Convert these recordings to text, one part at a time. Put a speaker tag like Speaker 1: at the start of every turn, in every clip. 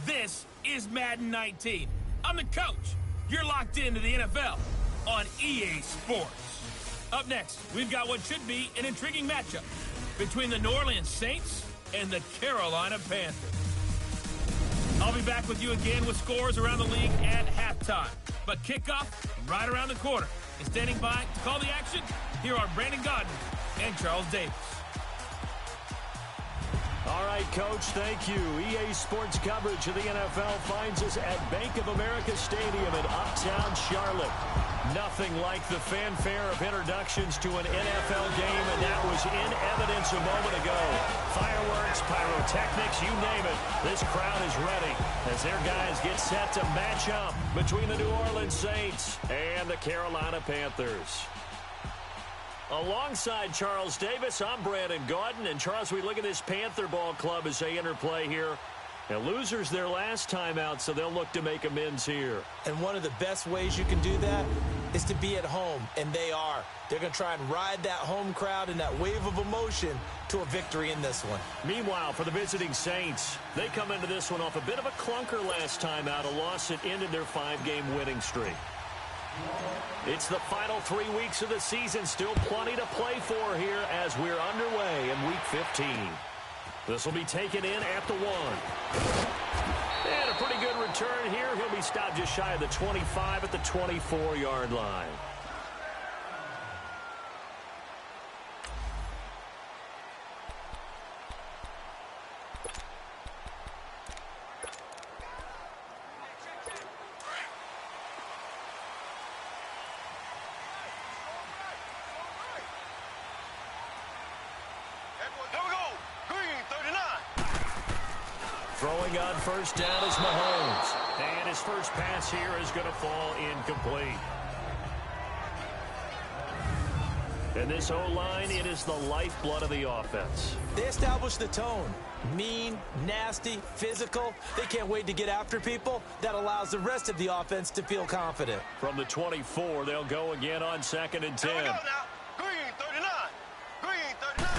Speaker 1: This is Madden 19. I'm the coach. You're locked into the NFL on EA Sports. Up next, we've got what should be an intriguing matchup between the New Orleans Saints and the Carolina Panthers. I'll be back with you again with scores around the league at halftime. But kickoff right around the corner. And standing by to call the action, here are Brandon Gaudin and Charles Davis.
Speaker 2: All right, Coach, thank you. EA Sports coverage of the NFL finds us at Bank of America Stadium in Uptown Charlotte. Nothing like the fanfare of introductions to an NFL game, and that was in evidence a moment ago. Fireworks, pyrotechnics, you name it. This crowd is ready as their guys get set to match up between the New Orleans Saints and the Carolina Panthers. Alongside Charles Davis, I'm Brandon Gaudin. And Charles, we look at this Panther ball club as they interplay here. And losers their last time out, so they'll look to make amends here.
Speaker 3: And one of the best ways you can do that is to be at home, and they are. They're going to try and ride that home crowd and that wave of emotion to a victory in this one.
Speaker 2: Meanwhile, for the visiting Saints, they come into this one off a bit of a clunker last time out, a loss that ended their 5-game winning streak. It's the final 3 weeks of the season. Still plenty to play for here as we're underway in Week 15. This will be taken in at the 1. And a pretty good return here. He'll be stopped just shy of the 25 at the 24-yard line. Throwing on first down is Mahomes. And his first pass here is going to fall incomplete. And this O-line, it is the lifeblood of the offense.
Speaker 3: They established the tone. Mean, nasty, physical. They can't wait to get after people. That allows the rest of the offense to feel confident.
Speaker 2: From the 24, they'll go again on 2nd and 10.
Speaker 4: Here we go now. Green 39. Green 39.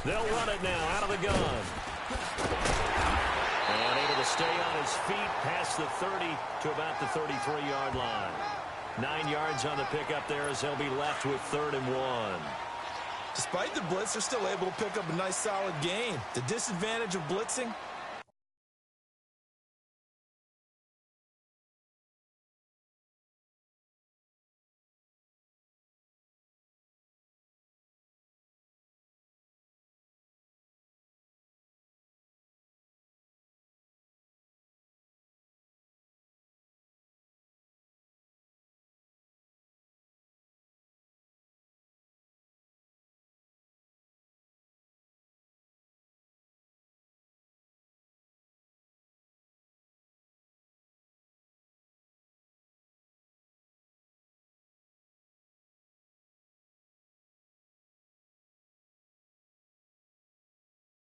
Speaker 2: They'll run it now out of the gun. And able to stay on his feet past the 30 to about the 33-yard line. 9 yards on the pickup there as they'll be left with 3rd and 1.
Speaker 3: Despite the blitz, they're still able to pick up a nice solid gain. The disadvantage of blitzing,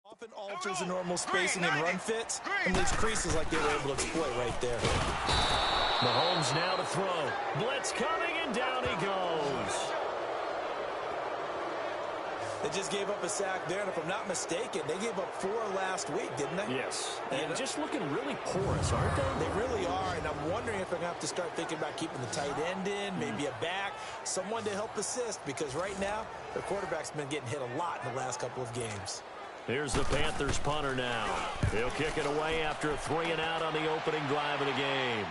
Speaker 3: often alters the normal spacing and run fits, and leaves creases like they were able to exploit right there.
Speaker 2: Mahomes now to throw. Blitz coming, and down he goes.
Speaker 3: They just gave up a sack there, and if I'm not mistaken, they gave up 4 last week, didn't they?
Speaker 2: Yes. And just looking really porous, aren't they?
Speaker 3: They really are, and I'm wondering if they're going to have to start thinking about keeping the tight end in, maybe a back, someone to help assist, because right now, their quarterback's been getting hit a lot in the last couple of games.
Speaker 2: Here's the Panthers punter now. He'll kick it away after a 3-and-out on the opening drive of the game.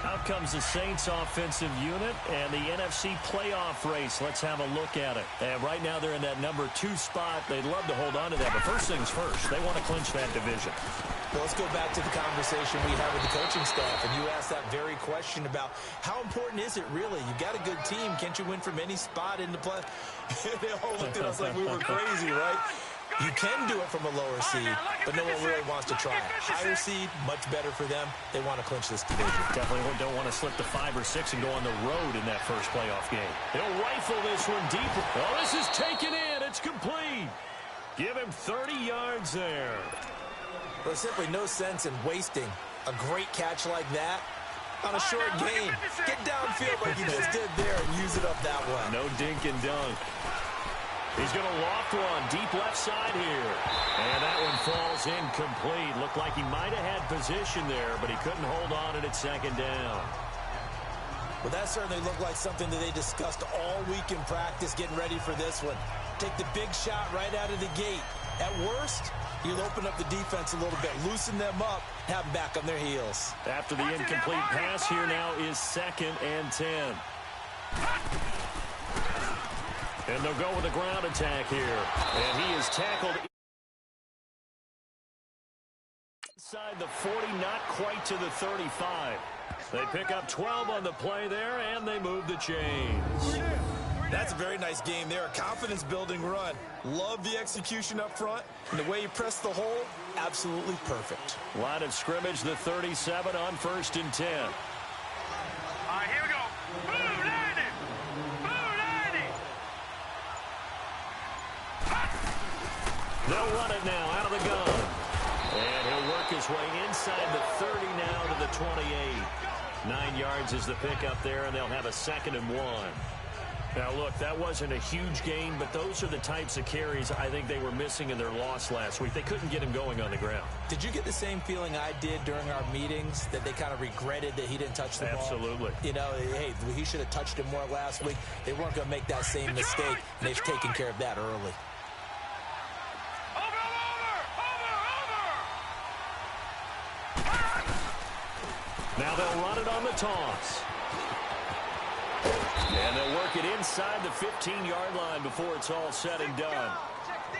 Speaker 2: Out comes the Saints offensive unit and the NFC playoff race. Let's have a look at it. And right now they're in that number 2 spot. They'd love to hold on to that, but first things first, they want to clinch that division.
Speaker 3: Well, let's go back to the conversation we had with the coaching staff, and you asked that very question about how important is it really? You got a good team. Can't you win from any spot in the play? They all looked at us like we were crazy, right? You can do it from a lower seed, but no one really wants to try it. Higher seed, much better for them. They want to clinch this division.
Speaker 2: Definitely don't want to slip to 5 or 6 and go on the road in that first playoff game. They'll rifle this one deep. Oh, this is taken in. It's complete. Give him 30 yards there.
Speaker 3: There's simply no sense in wasting a great catch like that on a short gain. Get downfield like he just did there and use it up that way.
Speaker 2: No dink and dunk. He's going to loft one deep left side here. And that one falls incomplete. Looked like he might have had position there, but he couldn't hold on at second down.
Speaker 3: Well, that certainly looked like something that they discussed all week in practice getting ready for this one. Take the big shot right out of the gate. At worst, you'll open up the defense a little bit, loosen them up, have them back on their heels.
Speaker 2: After the incomplete pass, here now is 2nd and 10. And they'll go with a ground attack here. And he is tackled inside the 40, not quite to the 35. They pick up 12 on the play there, and they move the chains.
Speaker 3: That's a very nice game there. A confidence-building run. Love the execution up front. And the way you press the hole, absolutely perfect.
Speaker 2: Line of scrimmage, the 37 on 1st and 10.
Speaker 4: All right, here we go. Whodat!
Speaker 2: They'll run it now out of the gun. And he'll work his way inside the 30 now to the 28. 9 yards is the pickup there, and they'll have a 2nd and 1. Now, look, that wasn't a huge gain, but those are the types of carries I think they were missing in their loss last week. They couldn't get him going on the ground.
Speaker 3: Did you get the same feeling I did during our meetings, that they kind of regretted that he didn't touch the ball?
Speaker 2: Absolutely.
Speaker 3: You know, hey, he should have touched it more last week. They weren't going to make that same mistake, and they've taken care of that early.
Speaker 2: Now they'll run it on the toss. And they'll work it inside the 15-yard line before it's all said and done.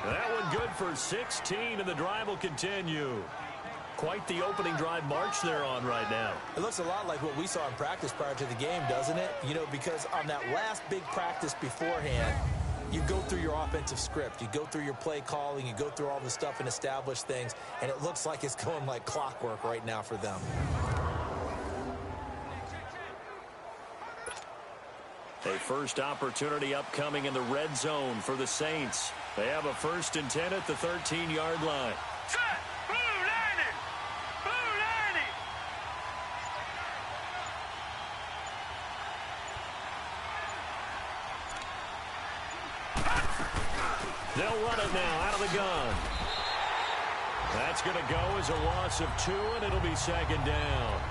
Speaker 2: That one good for 16, and the drive will continue. Quite the opening drive march they're on right now.
Speaker 3: It looks a lot like what we saw in practice prior to the game, doesn't it? You know, because on that last big practice beforehand, you go through your offensive script. You go through your play calling. You go through all the stuff and establish things, and it looks like it's going like clockwork right now for them.
Speaker 2: A first opportunity upcoming in the red zone for the Saints. They have a 1st and 10 at the 13-yard line.
Speaker 4: Set! Whodat!
Speaker 2: They'll run it now out of the gun. That's going to go as a loss of 2, and it'll be 2nd down.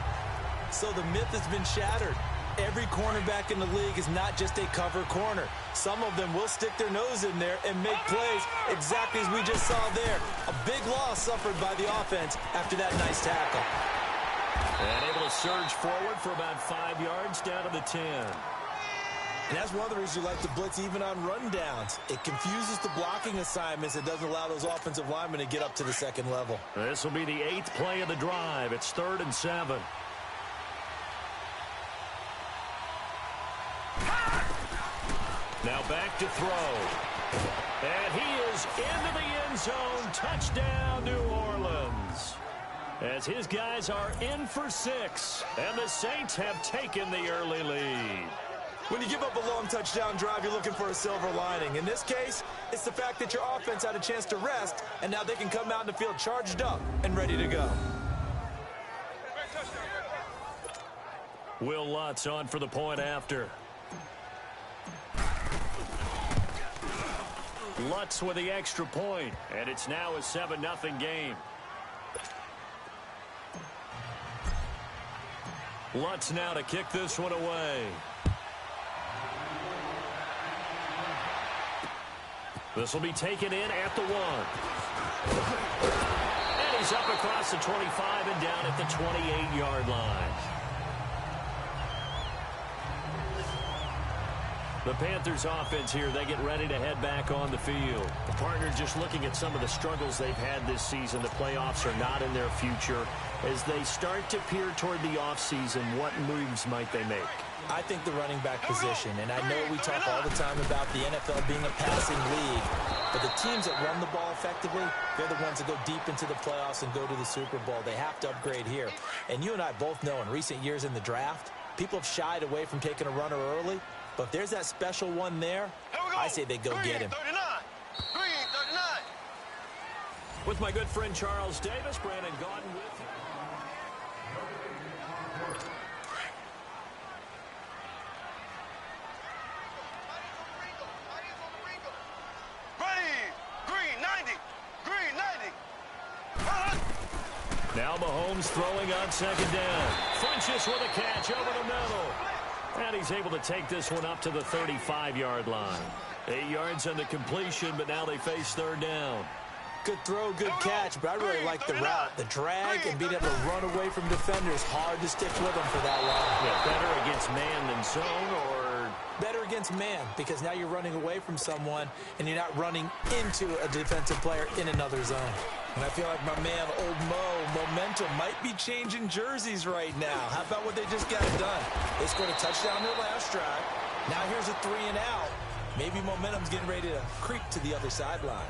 Speaker 3: So the myth has been shattered. Every cornerback in the league is not just a cover corner. Some of them will stick their nose in there and make plays exactly as we just saw there. A big loss suffered by the offense after that nice tackle.
Speaker 2: And able to surge forward for about 5 yards down to the 10.
Speaker 3: And that's one of the reasons you like to blitz even on rundowns. It confuses the blocking assignments. It doesn't allow those offensive linemen to get up to the second level.
Speaker 2: This will be the 8th play of the drive. It's 3rd and 7. Now back to throw. And he is into the end zone. Touchdown, New Orleans. As his guys are in for 6. And the Saints have taken the early lead.
Speaker 3: When you give up a long touchdown drive, you're looking for a silver lining. In this case, it's the fact that your offense had a chance to rest, and now they can come out in the field charged up and ready to go.
Speaker 2: Will Lutz on for the point after. Lutz with the extra point, and it's now a 7-0 game. Lutz now to kick this one away. This will be taken in at the 1. And he's up across the 25 and down at the 28-yard line. The Panthers offense here, they get ready to head back on the field. The partner just looking at some of the struggles they've had this season. The playoffs are not in their future. As they start to peer toward the offseason, what moves might they make?
Speaker 3: I think the running back position, and I know we talk all the time about the NFL being a passing league, but the teams that run the ball effectively, they're the ones that go deep into the playoffs and go to the Super Bowl. They have to upgrade here. And you and I both know in recent years in the draft, people have shied away from taking a runner early. But if there's that special one there, I say they go get him.
Speaker 4: 39. Green 39.
Speaker 2: With my good friend Charles Davis, Brandon Gaudin with you. Now Mahomes throwing on second down. Funches with a catch over the middle. And he's able to take this one up to the 35-yard line. 8 yards on the completion, but now they face third down.
Speaker 3: Good throw, good catch, but I really like the route. The drag and being able to run away from defenders. Hard to stick with them for that long.
Speaker 2: Yeah, better against man than zone, or
Speaker 3: better against man, because now you're running away from someone and you're not running into a defensive player in another zone. And I feel like my man, Old Mo, momentum might be changing jerseys right now. How about what they just got done? They scored a touchdown their last drive. Now here's a 3 and out. Maybe momentum's getting ready to creep to the other sideline.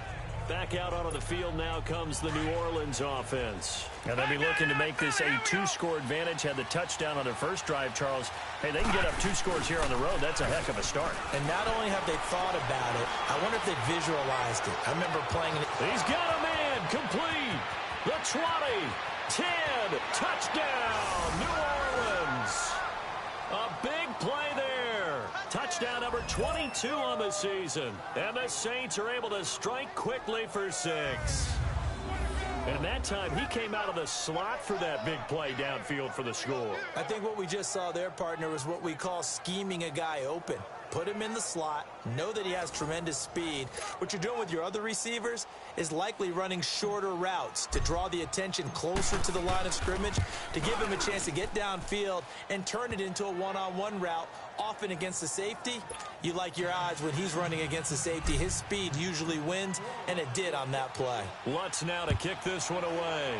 Speaker 2: Back out onto the field now comes the New Orleans offense. And they'll be looking to make this a 2-score advantage. Had the touchdown on their first drive, Charles. Hey, they can get up 2 scores here on the road. That's a heck of a start.
Speaker 3: And not only have they thought about it, I wonder if they visualized it. I remember playing it.
Speaker 2: He's got a man complete. The 20, 10, touchdown, New Orleans. A big play there. Touchdown number 22 on the season. And the Saints are able to strike quickly for 6. And that time, he came out of the slot for that big play downfield for the score.
Speaker 3: I think what we just saw there, partner, was what we call scheming a guy open. Put him in the slot, know that he has tremendous speed. What you're doing with your other receivers is likely running shorter routes to draw the attention closer to the line of scrimmage, to give him a chance to get downfield and turn it into a one-on-one route, often against the safety. You like your odds when he's running against the safety. His speed usually wins, and it did on that play.
Speaker 2: Lutz now to kick this one away.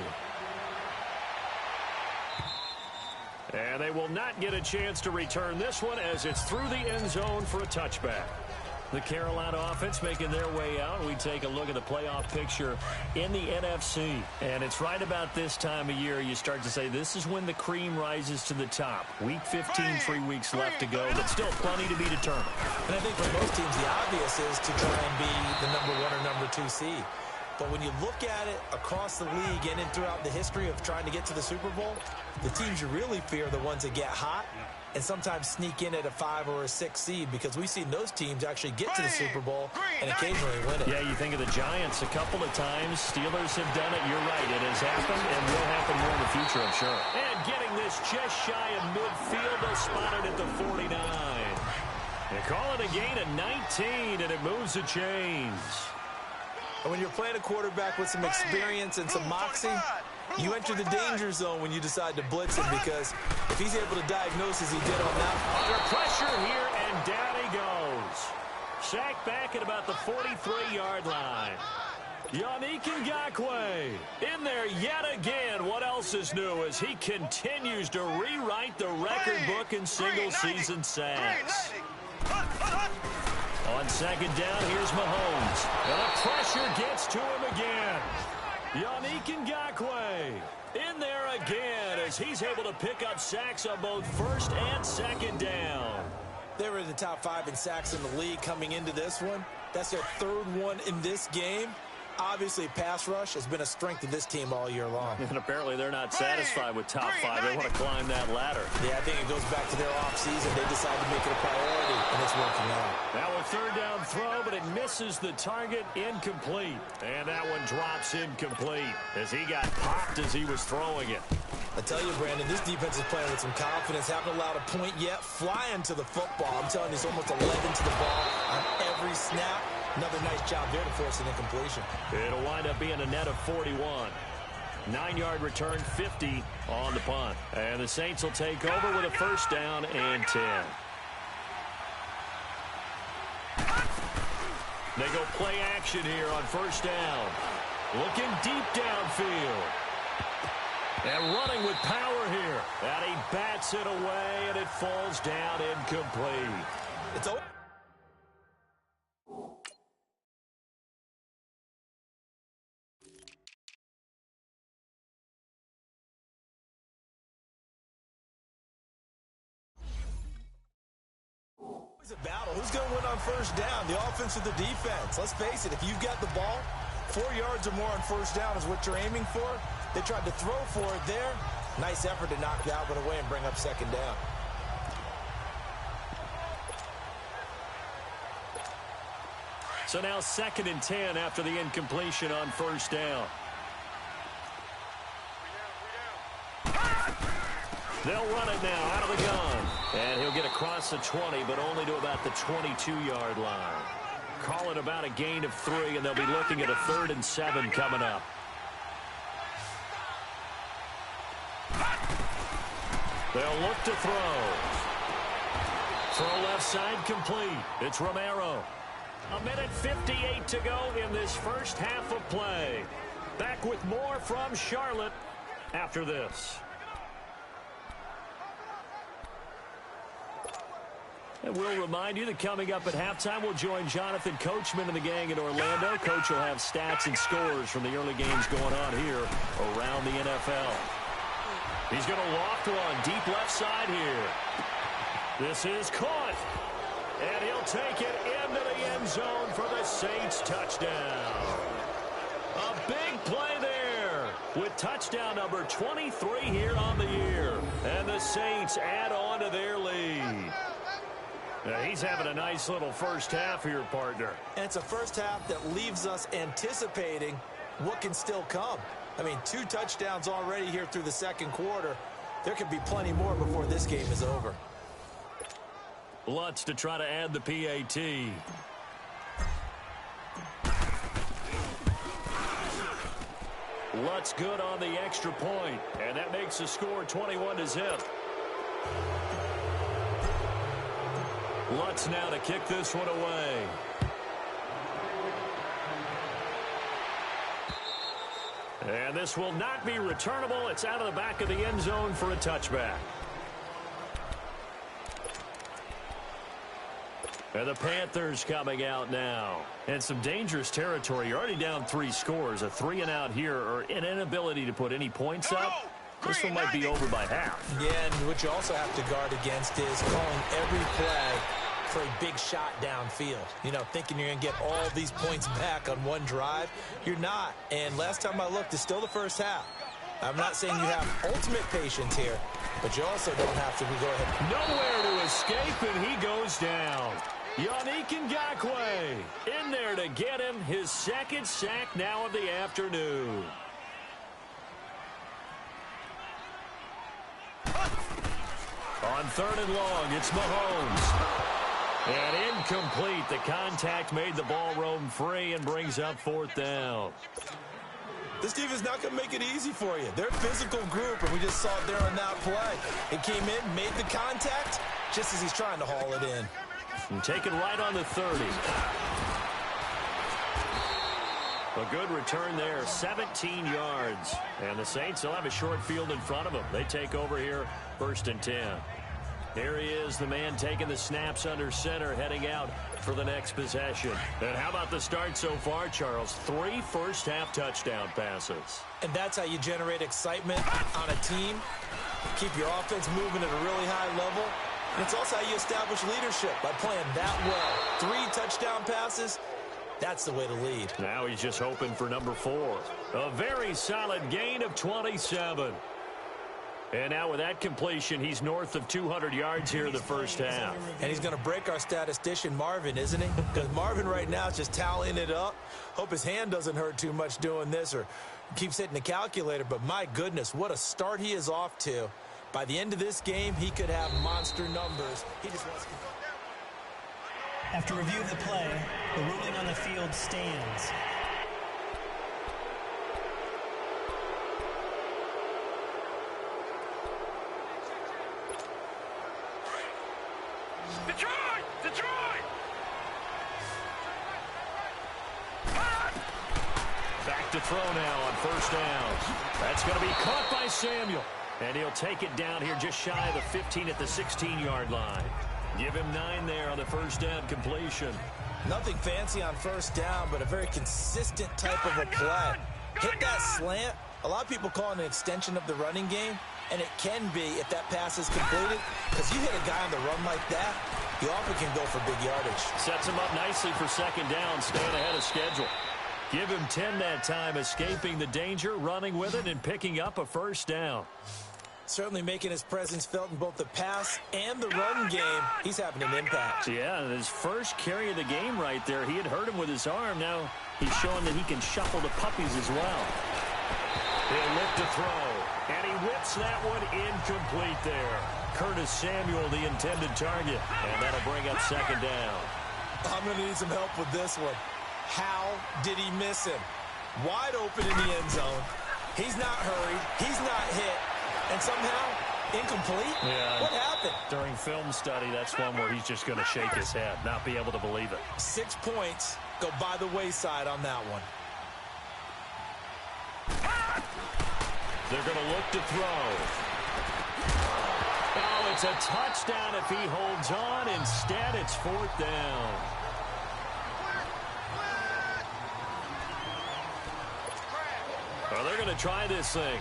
Speaker 2: And they will not get a chance to return this one as it's through the end zone for a touchback. The Carolina offense making their way out. We take a look at the playoff picture in the NFC. And it's right about this time of year you start to say this is when the cream rises to the top. Week 15, 3 weeks left to go, but still plenty to be determined.
Speaker 3: And I think for most teams, the obvious is to try and be the number 1 or number 2 seed. But when you look at it across the league and throughout the history of trying to get to the Super Bowl, the teams you really fear are the ones that get hot and sometimes sneak in at a 5 or a 6 seed, because we've seen those teams actually get to the Super Bowl and occasionally win it.
Speaker 2: Yeah, you think of the Giants a couple of times. Steelers have done it. You're right. It has happened and will happen more in the future, I'm sure. And getting this just shy of midfield, they'll spot it at the 49. They call it a gain of 19, and it moves the chains.
Speaker 3: And when you're playing a quarterback with some experience and some moxie, you enter the danger zone when you decide to blitz him, because if he's able to diagnose as he did on that.
Speaker 2: Under pressure here, and down he goes. Sacked back at about the 43-yard line. Yannick Ngakoue in there yet again. What else is new as he continues to rewrite the record book in single-season sacks. On second down, here's Mahomes. And the pressure gets to him again. Yannick Ngakoue in there again as he's able to pick up sacks on both first and second down.
Speaker 3: They were in the top 5 in sacks in the league coming into this one. That's their 3rd one in this game. Obviously, pass rush has been a strength of this team all year long.
Speaker 2: And apparently they're not satisfied with top 5. They want to climb that ladder.
Speaker 3: Yeah, I think it goes back to their offseason. They decided to make it a priority, and it's working out.
Speaker 2: Now a 3rd down throw, but it misses the target. Incomplete. And that one drops incomplete as he got popped as he was throwing it.
Speaker 3: I tell you, Brandon, this defense is playing with some confidence. Haven't allowed a point yet. Flying to the football. I'm telling you, it's almost 11 to the ball on every snap. Another nice job there to force an incompletion.
Speaker 2: It'll wind up being a net of 41. 9-yard return, 50 on the punt. And the Saints will take over with a 1st down and 10. They go play action here on 1st down. Looking deep downfield. And running with power here. And he bats it away, and it falls down incomplete.
Speaker 3: It's over. It's a battle. Who's going to win on 1st down? The offense or the defense? Let's face it, if you've got the ball, 4 yards or more on first down is what you're aiming for. They tried to throw for it there. Nice effort to knock that one away and bring up second down.
Speaker 2: So now 2nd and 10 after the incompletion on first down. They'll run it now out of the gun. And he'll get across the 20, but only to about the 22-yard line. Call it about a gain of 3, and they'll be looking at a 3rd and 7 coming up. They'll look to throw. Throw left side complete. It's Romero. 1:58 to go in this first half of play. Back with more from Charlotte after this. And we'll remind you that coming up at halftime, we'll join Jonathan Coachman and the gang in Orlando. Coach will have stats and scores from the early games going on here around the NFL. He's going to loft one deep left side here. This is caught. And he'll take it into the end zone for the Saints touchdown. A big play there with touchdown number 23 here on the year. And the Saints add on to their lead. Now, he's having a nice little first half here, partner.
Speaker 3: And it's a first half that leaves us anticipating what can still come. I mean, 2 touchdowns already here through the second quarter. There could be plenty more before this game is over.
Speaker 2: Lutz to try to add the PAT. Lutz good on the extra point, and that makes the score 21-0. Lutz now to kick this one away. And this will not be returnable. It's out of the back of the end zone for a touchback. And the Panthers coming out now. And some dangerous territory. You're already down 3 scores. A 3-and-out here, or an inability to put any points up. This one might be over by half.
Speaker 3: Yeah, and what you also have to guard against is calling every play for a big shot downfield. You know, thinking you're going to get all these points back on one drive. You're not. And last time I looked, it's still the first half. I'm not saying you have ultimate patience here, but you also don't have to go ahead.
Speaker 2: Nowhere to escape, and he goes down. Yannick Ngakoue in there to get him his 2nd sack now of the afternoon. On 3rd and long, it's Mahomes. And incomplete. The contact made the ball roam free and brings up 4th down.
Speaker 3: This team is not going to make it easy for you. They're a physical group, and we just saw it there on that play. It came in, made the contact, just as he's trying to haul it in.
Speaker 2: And taken right on the 30. A good return there, 17 yards. And the Saints will have a short field in front of them. They take over here, 1st and 10. Here he is, the man taking the snaps under center, heading out for the next possession. And how about the start so far, Charles? 3 first-half touchdown passes.
Speaker 3: And that's how you generate excitement on a team. Keep your offense moving at a really high level. And it's also how you establish leadership, by playing that well. 3 touchdown passes, that's the way to lead.
Speaker 2: Now he's just hoping for number 4. A very solid gain of 27. And now with that completion, he's north of 200 yards here in the first half.
Speaker 3: And he's going to break our statistician Marvin, isn't he? Because Marvin right now is just tallying it up. Hope his hand doesn't hurt too much doing this or keeps hitting the calculator. But my goodness, what a start he is off to. By the end of this game, he could have monster numbers. He just wants to...
Speaker 5: After review of the play, the ruling on the field stands.
Speaker 4: Detroit! Detroit!
Speaker 2: Back to throw now on first down. That's going to be caught by Samuel. And he'll take it down here just shy of the 15 at the 16-yard line. Give him 9 there on the first down completion.
Speaker 3: Nothing fancy on first down, but a very consistent type of a play. Hit that slant. A lot of people call it an extension of the running game, and it can be if that pass is completed, because you hit a guy on the run like that, you often can go for big yardage.
Speaker 2: Sets him up nicely for second down, staying ahead of schedule. Give him 10 that time, escaping the danger, running with it, and picking up a first down.
Speaker 3: Certainly making his presence felt in both the pass and the run game. He's having an impact.
Speaker 2: Yeah, his first carry of the game right there. He had hurt him with his arm. Now he's showing that he can shuffle the puppies as well. He'll look to throw, and he whips that one incomplete there. Curtis Samuel, the intended target, and that'll bring up second down.
Speaker 3: I'm going to need some help with this one. How did he miss him? Wide open in the end zone. He's not hurried. He's not hit. And somehow, incomplete?
Speaker 2: Yeah.
Speaker 3: What happened?
Speaker 2: During film study, that's one where he's just going to shake his head, not be able to believe it.
Speaker 3: 6 points go by the wayside on that one.
Speaker 2: They're going to look to throw. Oh, it's a touchdown if he holds on. Instead, it's fourth down. Well, they're going to try this thing.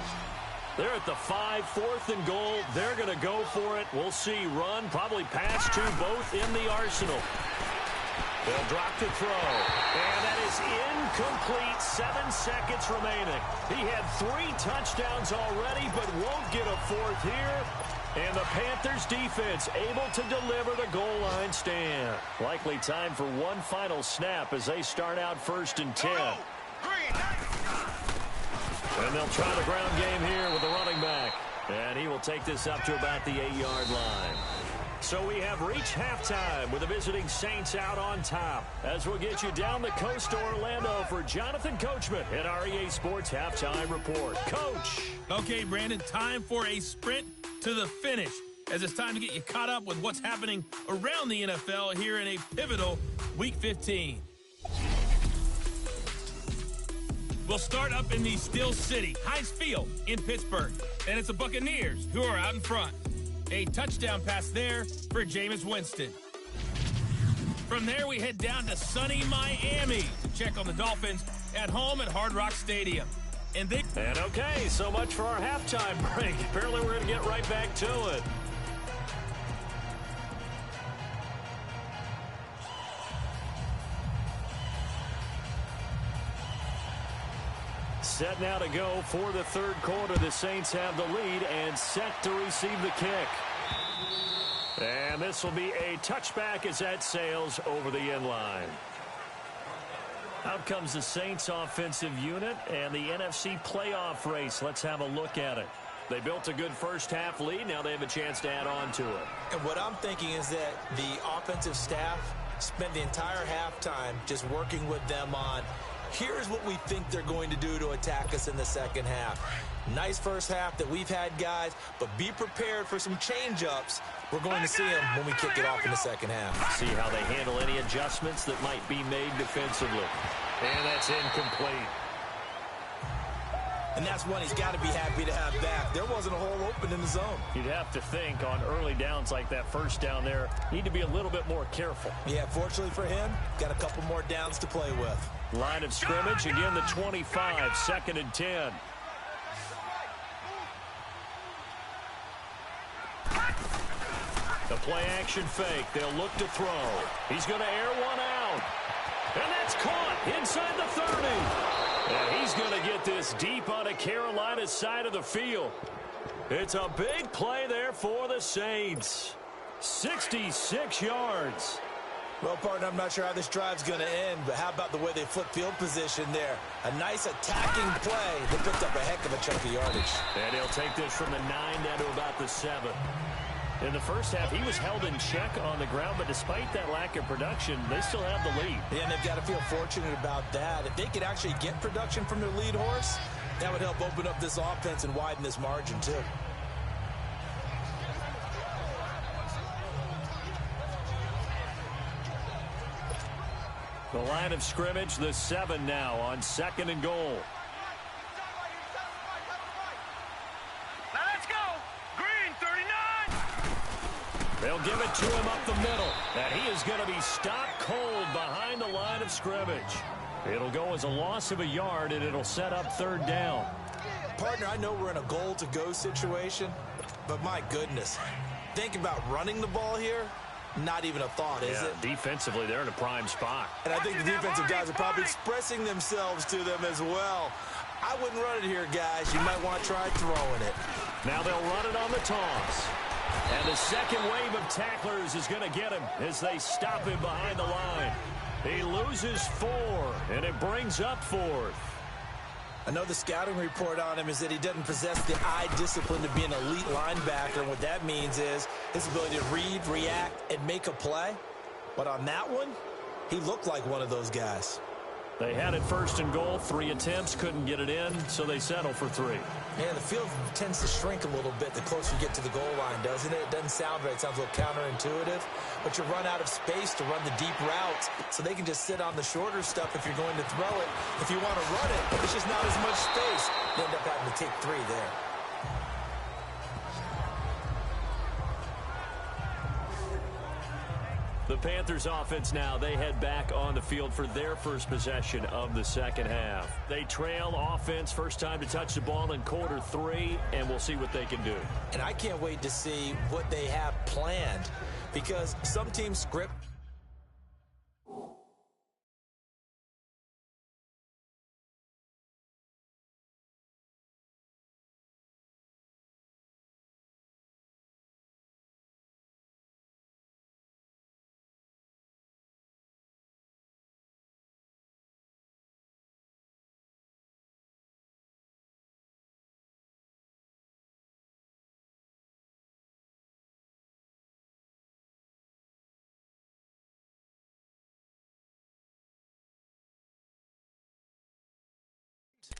Speaker 2: They're at the 5, 4th and goal. They're going to go for it. We'll see. Run, probably pass to both in the arsenal. They'll drop to throw. And that is incomplete. 7 seconds remaining. He had 3 touchdowns already, but won't get a 4th here. And the Panthers defense able to deliver the goal line stand. Likely time for one final snap as they start out 1st and 10. And they'll try the ground game here with the running back. And he will take this up to about the 8-yard line. So we have reached halftime with the visiting Saints out on top. As we'll get you down the coast to Orlando for Jonathan Coachman at our EA Sports Halftime Report. Coach.
Speaker 1: Okay, Brandon, time for a sprint to the finish, as it's time to get you caught up with what's happening around the NFL here in a pivotal Week 15. We'll start up in the Steel City, Heinz Field in Pittsburgh, and it's the Buccaneers who are out in front. A touchdown pass there for Jameis Winston. From there, we head down to sunny Miami to check on the Dolphins at home at Hard Rock Stadium. And
Speaker 2: okay, so much for our halftime break. Apparently, we're going to get right back to it. Set now to go for the 3rd quarter. The Saints have the lead and set to receive the kick. And this will be a touchback as that sails over the end line. Out comes the Saints offensive unit and the NFC playoff race. Let's have a look at it. They built a good first half lead. Now they have a chance to add on to it.
Speaker 3: And what I'm thinking is that the offensive staff spent the entire halftime just working with them on, here's what we think they're going to do to attack us in the second half. Nice first half that we've had, guys, but be prepared for some change-ups. We're going to see them when we kick it off in the second half.
Speaker 2: See how they handle any adjustments that might be made defensively. And that's incomplete.
Speaker 3: And that's one he's got to be happy to have back. There wasn't a hole open in the zone.
Speaker 2: You'd have to think on early downs like that first down there, need to be a little bit more careful.
Speaker 3: Yeah, fortunately for him, got a couple more downs to play with.
Speaker 2: Line of scrimmage, again the 25, 2nd and 10. The play action fake. They'll look to throw. He's going to air one out. And that's caught inside the 30. And he's going to get this deep on a Carolina side of the field. It's a big play there for the Saints. 66 yards.
Speaker 3: Well, partner, I'm not sure how this drive's going to end, but how about the way they flip field position there? A nice attacking play that picked up a heck of a chunk of yardage.
Speaker 2: And he'll take this from the 9 down to about the 7. In the first half, he was held in check on the ground, but despite that lack of production, they still have the lead.
Speaker 3: Yeah, and they've got to feel fortunate about that. If they could actually get production from their lead horse, that would help open up this offense and widen this margin, too.
Speaker 2: The line of scrimmage, the 7 now on 2nd and goal.
Speaker 4: Now let's go. Green 39.
Speaker 2: They'll give it to him up the middle. And he is going to be stopped cold behind the line of scrimmage. It'll go as a loss of a yard, and it'll set up 3rd down.
Speaker 3: Partner, I know we're in a goal-to-go situation, but my goodness, think about running the ball here. not even a thought, is it?
Speaker 2: Defensively, they're in a prime spot.
Speaker 3: And I think the defensive guys are probably expressing themselves to them as well. I wouldn't run it here, guys. You might want to try throwing it.
Speaker 2: Now they'll run it on the toss. And the second wave of tacklers is going to get him as they stop him behind the line. He loses 4, and it brings up 4th.
Speaker 3: I know the scouting report on him is that he doesn't possess the eye discipline to be an elite linebacker. And what that means is his ability to read, react, and make a play. But on that one, he looked like one of those guys.
Speaker 2: They had it 1st and goal, 3 attempts, couldn't get it in, so they settle for 3.
Speaker 3: Yeah, the field tends to shrink a little bit the closer you get to the goal line, doesn't it? It doesn't sound right. It sounds a little counterintuitive. But you run out of space to run the deep routes, so they can just sit on the shorter stuff if you're going to throw it. If you want to run it, it's just not as much space. You end up having to take 3 there.
Speaker 2: The Panthers offense now, they head back on the field for their first possession of the second half. They trail offense, first time to touch the ball in quarter 3, and we'll see what they can do.
Speaker 3: And I can't wait to see what they have planned, because some teams script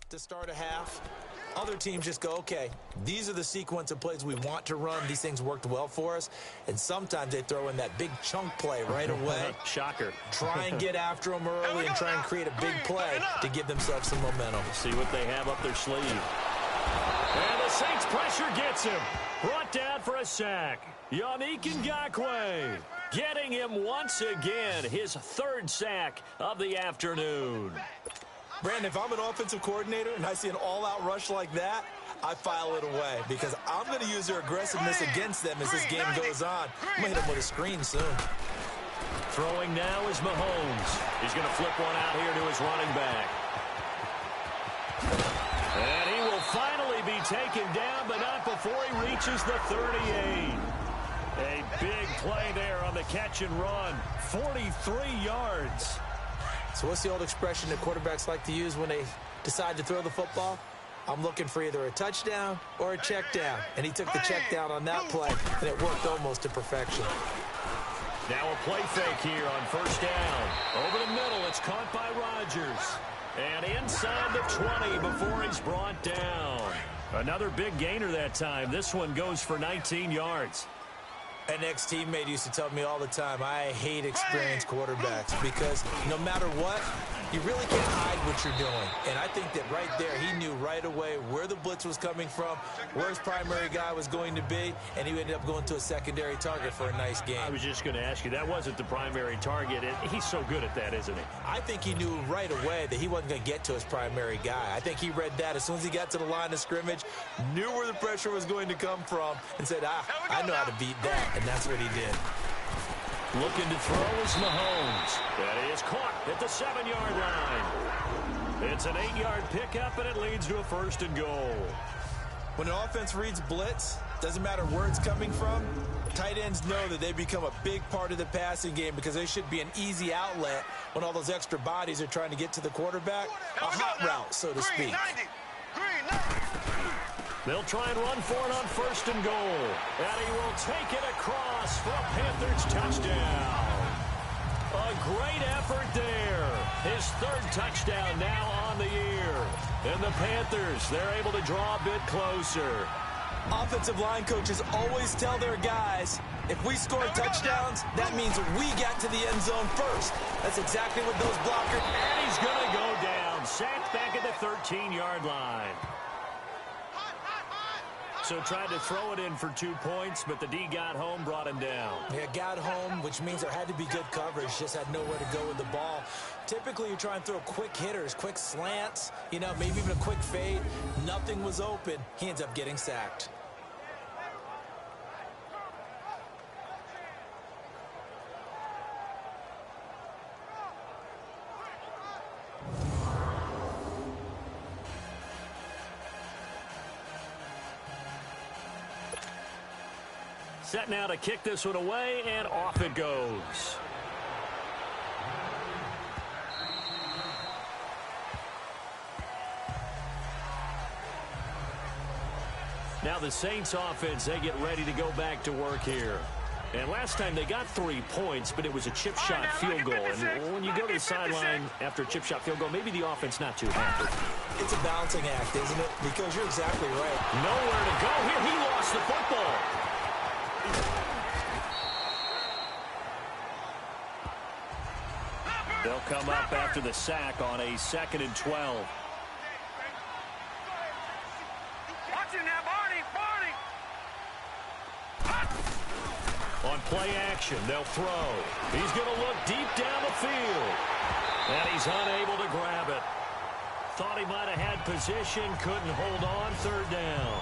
Speaker 3: to start a half. Other teams just go, okay, these are the sequence of plays we want to run. These things worked well for us. And sometimes they throw in that big chunk play right away.
Speaker 2: Shocker.
Speaker 3: Try and get after them early and try and create a big play to give themselves some momentum.
Speaker 2: See what they have up their sleeve. And the Saints pressure gets him. Brought down for a sack. Yannick Ngakoue getting him once again. His 3rd sack of the afternoon.
Speaker 3: Brandon, if I'm an offensive coordinator and I see an all-out rush like that, I file it away because I'm going to use their aggressiveness against them as this game goes on. I'm going to hit them with a screen soon.
Speaker 2: Throwing now is Mahomes. He's going to flip one out here to his running back. And he will finally be taken down, but not before he reaches the 38. A big play there on the catch and run. 43 yards.
Speaker 3: So what's the old expression that quarterbacks like to use when they decide to throw the football? I'm looking for either a touchdown or a check down. And he took the check down on that play, and it worked almost to perfection.
Speaker 2: Now a play fake here on 1st down. Over the middle, it's caught by Rodgers. And inside the 20 before he's brought down. Another big gainer that time. This one goes for 19 yards.
Speaker 3: An ex-teammate used to tell me all the time, I hate experienced quarterbacks because no matter what, you really can't hide what you're doing. And I think that right there, he knew right away where the blitz was coming from, where his primary guy was going to be, and he ended up going to a secondary target for a nice game.
Speaker 2: I was just going to ask you, that wasn't the primary target. He's so good at that, isn't he?
Speaker 3: I think he knew right away that he wasn't going to get to his primary guy. I think he read that as soon as he got to the line of scrimmage, knew where the pressure was going to come from, and said, I know how to beat that. And that's what he did.
Speaker 2: Looking to throw is Mahomes. That is caught at the 7-yard line. It's an 8-yard pickup, and it leads to a 1st and goal.
Speaker 3: When an offense reads blitz, doesn't matter where it's coming from, tight ends know that they become a big part of the passing game because they should be an easy outlet when all those extra bodies are trying to get to the quarterback. A hot route, so to speak.
Speaker 2: They'll try and run for it on 1st and goal. And he will take it across for a Panthers touchdown. A great effort there. His 3rd touchdown now on the year. And the Panthers, they're able to draw a bit closer.
Speaker 3: Offensive line coaches always tell their guys, if we score touchdowns, that means we got to the end zone first. That's exactly what those blockers...
Speaker 2: And he's going to go down. Sacked back at the 13-yard line. So tried to throw it in for 2 points, but the D got home, brought him down.
Speaker 3: Yeah, got home, which means there had to be good coverage. Just had nowhere to go with the ball. Typically, you try and throw quick hitters, quick slants, maybe even a quick fade. Nothing was open. He ends up getting sacked.
Speaker 2: Set now to kick this one away, and off it goes. Now the Saints offense, they get ready to go back to work here. And last time they got 3 points, but it was a chip shot field goal. And when you go to the sideline after a chip shot field goal, maybe the offense not too happy.
Speaker 3: It's a balancing act, isn't it? Because you're exactly right.
Speaker 2: Nowhere to go here. He lost the football. They'll come up after the sack on a 2nd and 12.
Speaker 4: Watch him now, Barney!
Speaker 2: On play action, they'll throw. He's going to look deep down the field. And he's unable to grab it. Thought he might have had position, couldn't hold on, 3rd down.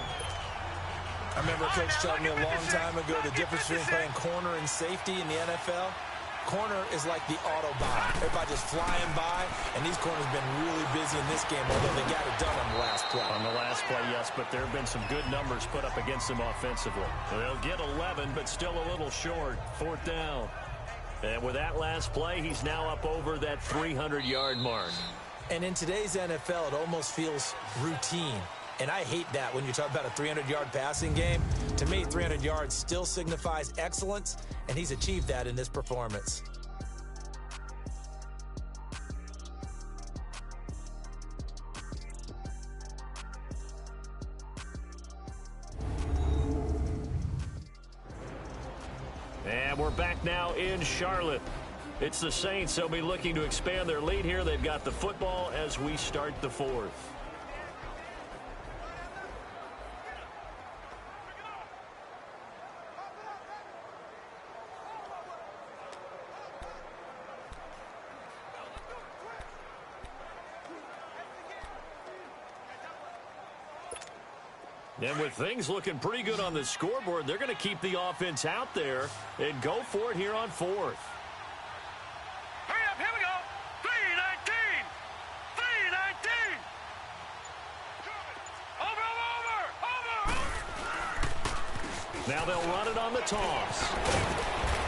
Speaker 3: I remember Coach telling me a long time ago the difference between playing corner and safety in the NFL. Corner is like the Autobahn. Everybody just flying by, and these corners have been really busy in this game, although they got it done on the last play.
Speaker 2: On the last play, yes, but there have been some good numbers put up against them offensively. They'll get 11, but still a little short. 4th down. And with that last play, he's now up over that 300-yard mark.
Speaker 3: And in today's NFL, it almost feels routine. And I hate that when you talk about a 300-yard passing game. To me, 300 yards still signifies excellence, and he's achieved that in this performance.
Speaker 2: And we're back now in Charlotte. It's the Saints. They'll be looking to expand their lead here. They've got the football as we start the 4th. And with things looking pretty good on the scoreboard, they're going to keep the offense out there and go for it here on 4th.
Speaker 4: Hurry up, here we go. 3-19. 3-19. Over.
Speaker 2: Now they'll run it on the toss.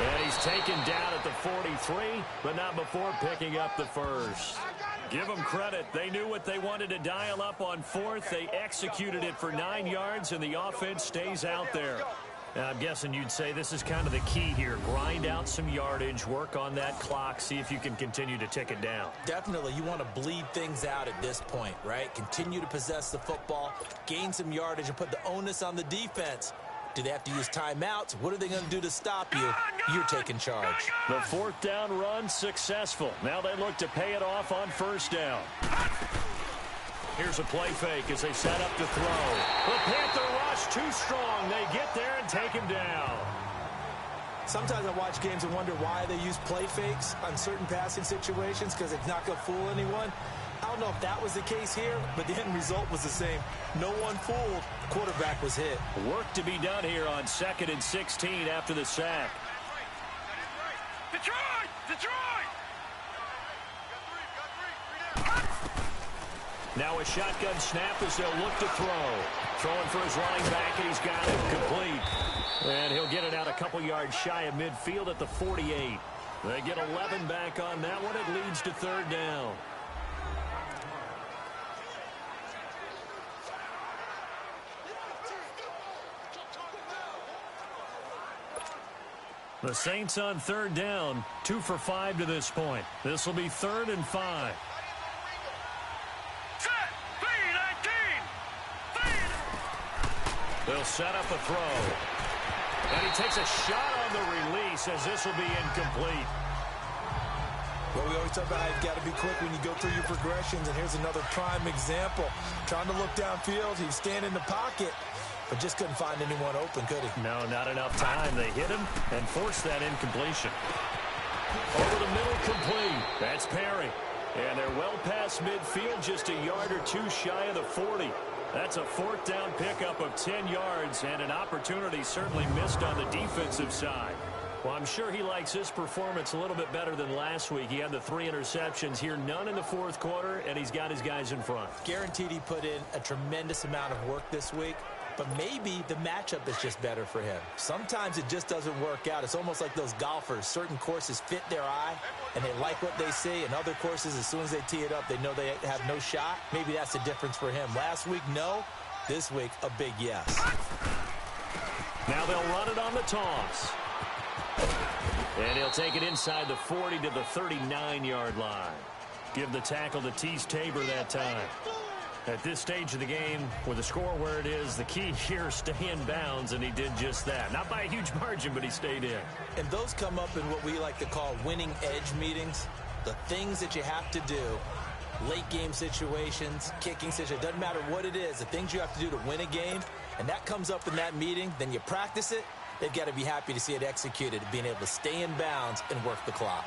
Speaker 2: And he's taken down at the 43, but not before picking up the 1st. Give them credit. They knew what they wanted to dial up on 4th. They executed it for 9 yards, and the offense stays out there. Now, I'm guessing you'd say this is kind of the key here. Grind out some yardage, work on that clock, see if you can continue to tick it down.
Speaker 3: Definitely, you want to bleed things out at this point, right? Continue to possess the football, gain some yardage, and put the onus on the defense. Do they have to use timeouts? What are they going to do to stop you? You're taking charge.
Speaker 2: The 4th down run successful. Now they look to pay it off on 1st down. Here's a play fake as they set up to throw. The Panther rush too strong. They get there and take him down.
Speaker 3: Sometimes I watch games and wonder why they use play fakes on certain passing situations because it's not going to fool anyone. I don't know if that was the case here, but the end result was the same. No one fooled. The quarterback was hit.
Speaker 2: Work to be done here on 2nd and 16 after the sack.
Speaker 4: Detroit! Detroit!
Speaker 2: Now a shotgun snap as they'll look to throw. Throwing for his running back, and he's got it complete. And he'll get it out a couple yards shy of midfield at the 48. They get 11 back on that one. It leads to 3rd down. The Saints on 3rd down, 2 for 5 to this point. This will be 3rd and 5.
Speaker 4: Set! 3-19.
Speaker 2: They'll set up a throw. And he takes a shot on the release as this will be incomplete.
Speaker 3: Well, we always talk about how you've got to be quick when you go through your progressions, and here's another prime example. Trying to look downfield, he was standing in the pocket, but just couldn't find anyone open, could he?
Speaker 2: No, not enough time. They hit him and forced that incompletion. Over the middle, complete. That's Perry. And they're well past midfield, just a yard or 2 shy of the 40. That's a 4th down pickup of 10 yards, and an opportunity certainly missed on the defensive side. Well, I'm sure he likes his performance a little bit better than last week. He had the 3 interceptions here, none in the fourth quarter, and he's got his guys in front.
Speaker 3: Guaranteed he put in a tremendous amount of work this week, but maybe the matchup is just better for him. Sometimes it just doesn't work out. It's almost like those golfers. Certain courses fit their eye, and they like what they see, and other courses, as soon as they tee it up, they know they have no shot. Maybe that's the difference for him. Last week, no. This week, a big yes.
Speaker 2: Now they'll run it on the toss. And he'll take it inside the 40 to the 39-yard line. Give the tackle to Tease Tabor that time. At this stage of the game, with the score where it is, the key here is stay in bounds, and he did just that. Not by a huge margin, but he stayed in.
Speaker 3: And those come up in what we like to call winning edge meetings. The things that you have to do, late game situations, kicking situations, doesn't matter what it is, the things you have to do to win a game, and that comes up in that meeting, then you practice it. They've got to be happy to see it executed, being able to stay in bounds and work the clock.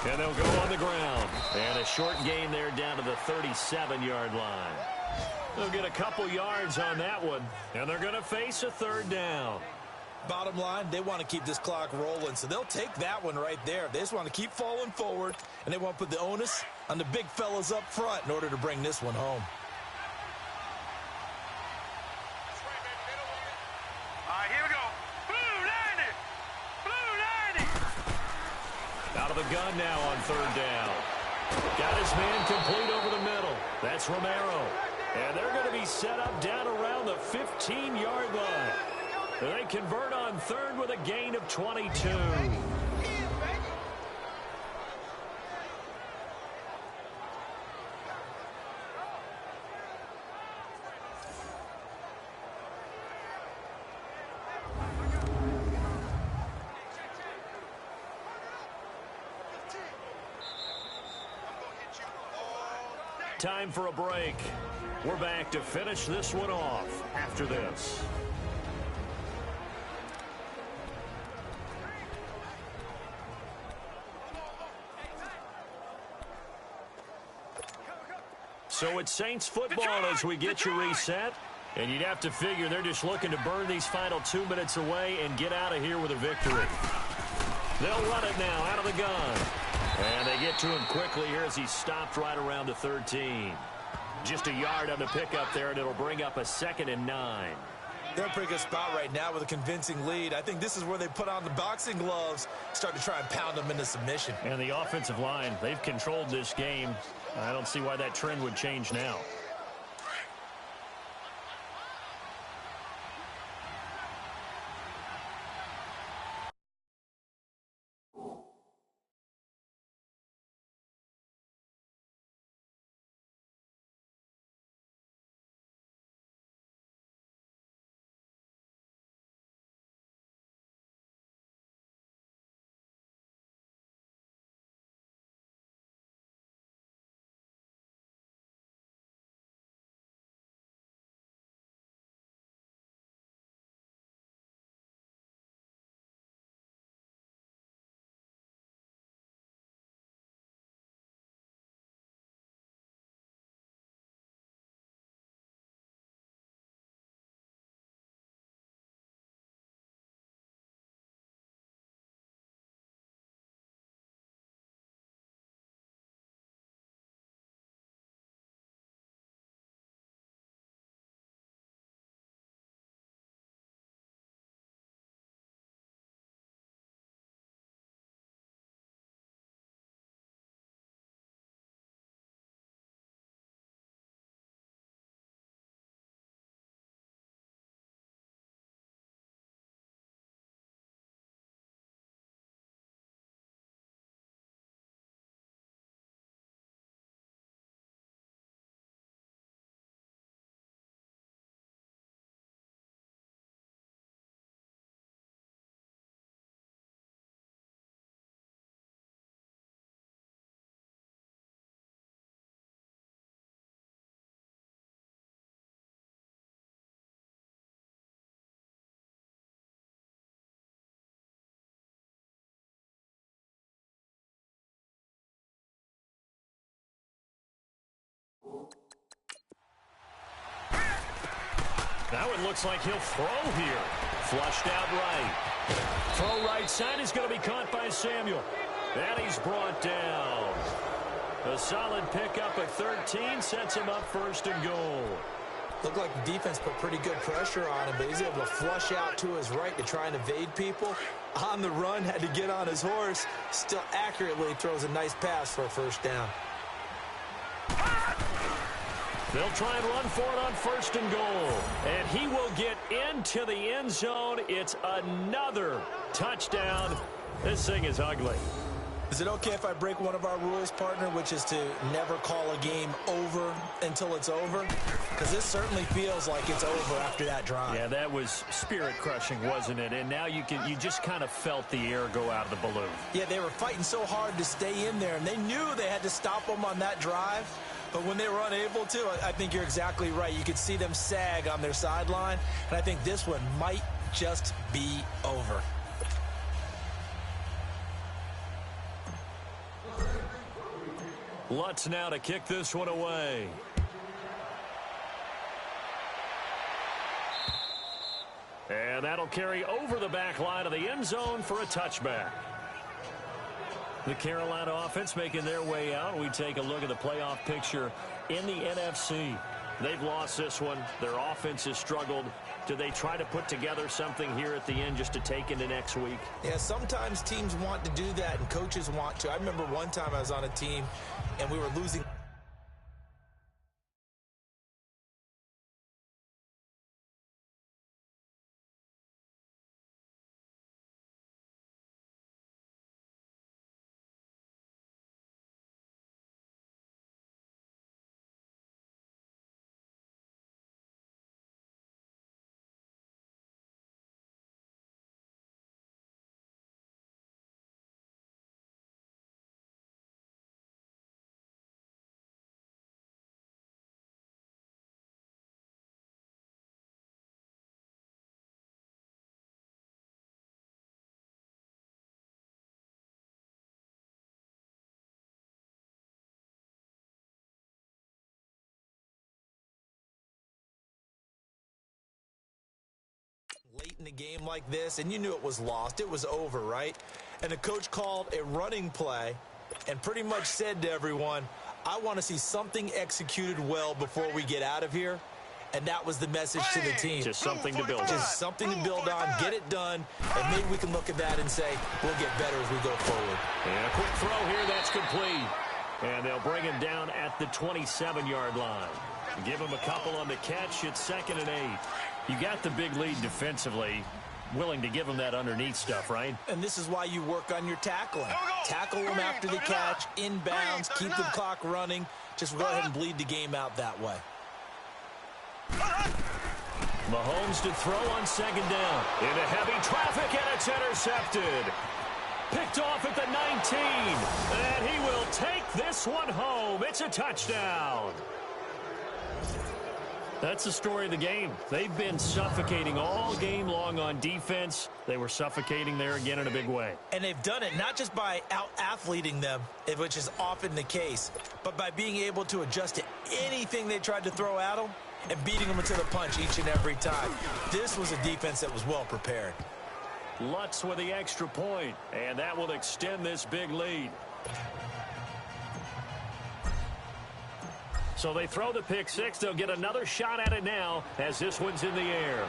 Speaker 2: And they'll go on the ground. And a short gain there down to the 37-yard line. They'll get a couple yards on that one, and they're going to face a third down.
Speaker 3: Bottom line, they want to keep this clock rolling, so they'll take that one right there. They just want to keep falling forward, and they want to put the onus on the big fellas up front in order to bring this one home.
Speaker 4: Here we go. Blue 90. Blue 90.
Speaker 2: Out of the gun now on third down. Got his man complete over the middle. That's Romero. And they're going to be set up down around the 15-yard line. They convert on third with a gain of 22. Time for a break. We're back to finish this one off after this. So it's Saints football as we get you reset. And you'd have to figure they're just looking to burn these final 2 minutes away and get out of here with a victory. They'll run it now out of the gun. And they get to him quickly here as he's stopped right around the 13. Just a yard on the pickup there, and it'll bring up a 2nd and 9.
Speaker 3: They're in a pretty good spot right now with a convincing lead. I think this is where they put on the boxing gloves, start to try and pound them into submission.
Speaker 2: And the offensive line, they've controlled this game. I don't see why that trend would change now. Now it looks like he'll throw here. Flushed out right. Throw right side is going to be caught by Samuel. And he's brought down. A solid pickup at 13 sets him up first and goal.
Speaker 3: Looked like the defense put pretty good pressure on him, but he's able to flush out to his right to try and evade people. On the run, had to get on his horse. Still accurately throws a nice pass for a first down.
Speaker 2: They'll try and run for it on first and goal. And he will get into the end zone. It's another touchdown. This thing is ugly.
Speaker 3: Is it okay if I break one of our rules, partner, which is to never call a game over until it's over? Because this certainly feels like it's over after that drive.
Speaker 2: Yeah, that was spirit-crushing, wasn't it? And now you just kind of felt the air go out of the balloon.
Speaker 3: Yeah, they were fighting so hard to stay in there, and they knew they had to stop them on that drive. But when they were unable to, I think you're exactly right. You could see them sag on their sideline, and I think this one might just be over.
Speaker 2: Lutz now to kick this one away. And that'll carry over the back line of the end zone for a touchback. The Carolina offense making their way out. We take a look at the playoff picture in the NFC. They've lost this one. Their offense has struggled. Do they try to put together something here at the end just to take into next week?
Speaker 3: Yeah, sometimes teams want to do that and coaches want to. I remember one time I was on a team and we were losing. Late in a game like this, and you knew it was lost. It was over, right? And the coach called a running play and pretty much said to everyone, I want to see something executed well before we get out of here. And that was the message to the team.
Speaker 2: Just something to build on.
Speaker 3: Just something to build on, get it done, and maybe we can look at that and say, we'll get better as we go forward.
Speaker 2: And a quick throw here, that's complete. And they'll bring him down at the 27-yard line. Give him a couple on the catch. It's 2nd and 8. You got the big lead defensively. Willing to give him that underneath stuff, right?
Speaker 3: And this is why you work on your tackling. Tackle them after the catch, inbounds, keep the clock running. Just go ahead and bleed the game out that way.
Speaker 2: Mahomes to throw on 2nd down. Into heavy traffic, and it's intercepted. Picked off at the 19. And he will take this one home. It's a touchdown. That's the story of the game. They've been suffocating all game long on defense. They were suffocating there again in a big way.
Speaker 3: And they've done it not just by out-athleting them, which is often the case, but by being able to adjust to anything they tried to throw at them and beating them into the punch each and every time. This was a defense that was well prepared.
Speaker 2: Lutz with the extra point, and that will extend this big lead. So they throw the pick six. They'll get another shot at it now as this one's in the air.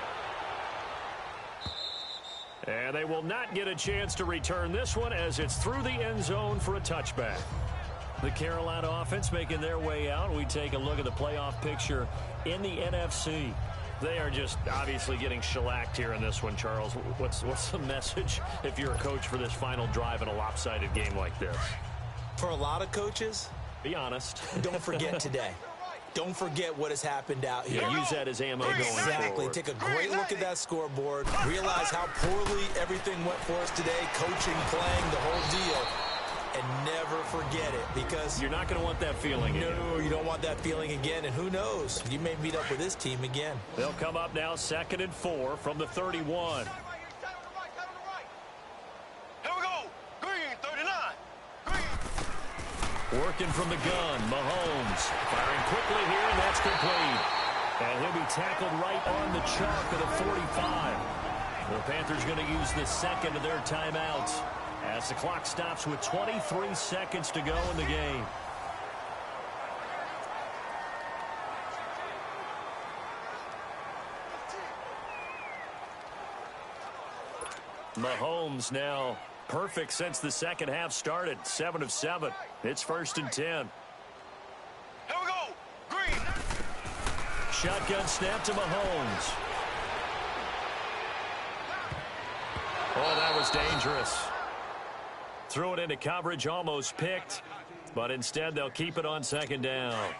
Speaker 2: And they will not get a chance to return this one as it's through the end zone for a touchback. The Carolina offense making their way out. We take a look at the playoff picture in the NFC. They are just obviously getting shellacked here in this one, Charles. What's the message if you're a coach for this final drive in a lopsided game like this?
Speaker 3: For a lot of coaches,
Speaker 2: be honest.
Speaker 3: Don't forget today. Don't forget what has happened out here.
Speaker 2: Yeah, use that as ammo going
Speaker 3: Exactly.
Speaker 2: forward.
Speaker 3: Take a great look at that scoreboard. Realize how poorly everything went for us today. Coaching, playing, the whole deal. And never forget it, because
Speaker 2: you're not going to want that feeling again.
Speaker 3: No, you don't want that feeling again. And who knows? You may meet up with this team again.
Speaker 2: They'll come up now 2nd and 4 from the 31. Working from the gun, Mahomes firing quickly here, and that's complete. And he'll be tackled right on the chalk of the 45. The Panthers going to use the second of their timeouts as the clock stops with 23 seconds to go in the game. Mahomes now perfect since the second half started. 7 of 7. It's 1st and 10.
Speaker 4: Here we go. Green.
Speaker 2: Shotgun snap to Mahomes. Oh, that was dangerous. Threw it into coverage, almost picked, but instead they'll keep it on 2nd down.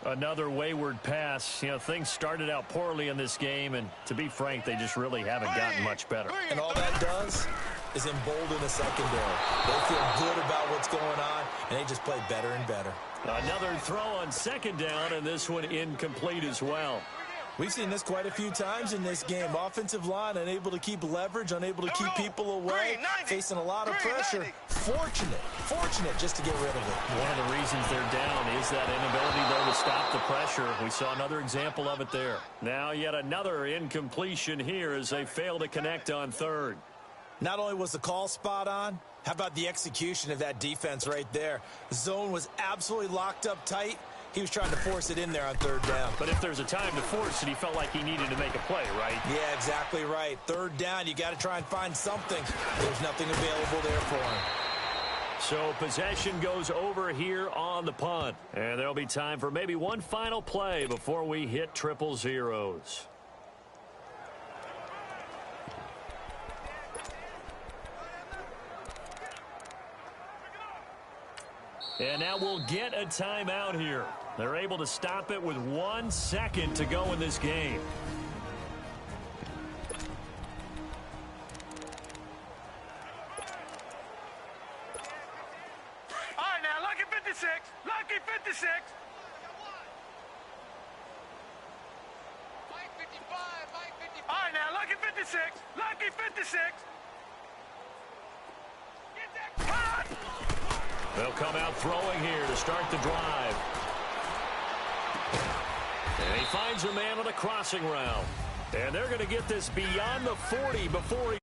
Speaker 2: Another wayward pass. You know, things started out poorly in this game, and to be frank, they just really haven't gotten much better.
Speaker 3: And all that does is embolden the secondary. They feel good about what's going on, and they just play better and better.
Speaker 2: Another throw on 2nd down, and this one incomplete as well.
Speaker 3: We've seen this quite a few times in this game. Offensive line unable to keep leverage, unable to keep people away, facing a lot of pressure. Fortunate just to get rid of it.
Speaker 2: One of the reasons they're down is that inability, though, to stop the pressure. We saw another example of it there. Now yet another incompletion here as they fail to connect on 3rd.
Speaker 3: Not only was the call spot on, how about the execution of that defense right there? The zone was absolutely locked up tight. He was trying to force it in there on 3rd down.
Speaker 2: But if there's a time to force it, he felt like he needed to make a play, right?
Speaker 3: Yeah, exactly right. 3rd down, you got to try and find something. There's nothing available there for him.
Speaker 2: So possession goes over here on the punt. And there'll be time for maybe one final play before we hit 000. And now we'll get a timeout here. They're able to stop it with 1 second to go in this game.
Speaker 4: All right, now, lucky 56. Lucky 56. Mike 55. Mike 55. All right, now, lucky 56. Lucky 56. Get that cut.
Speaker 2: They'll come out throwing here to start the drive. And he finds a man on a crossing route. And they're going to get this beyond the 40 before he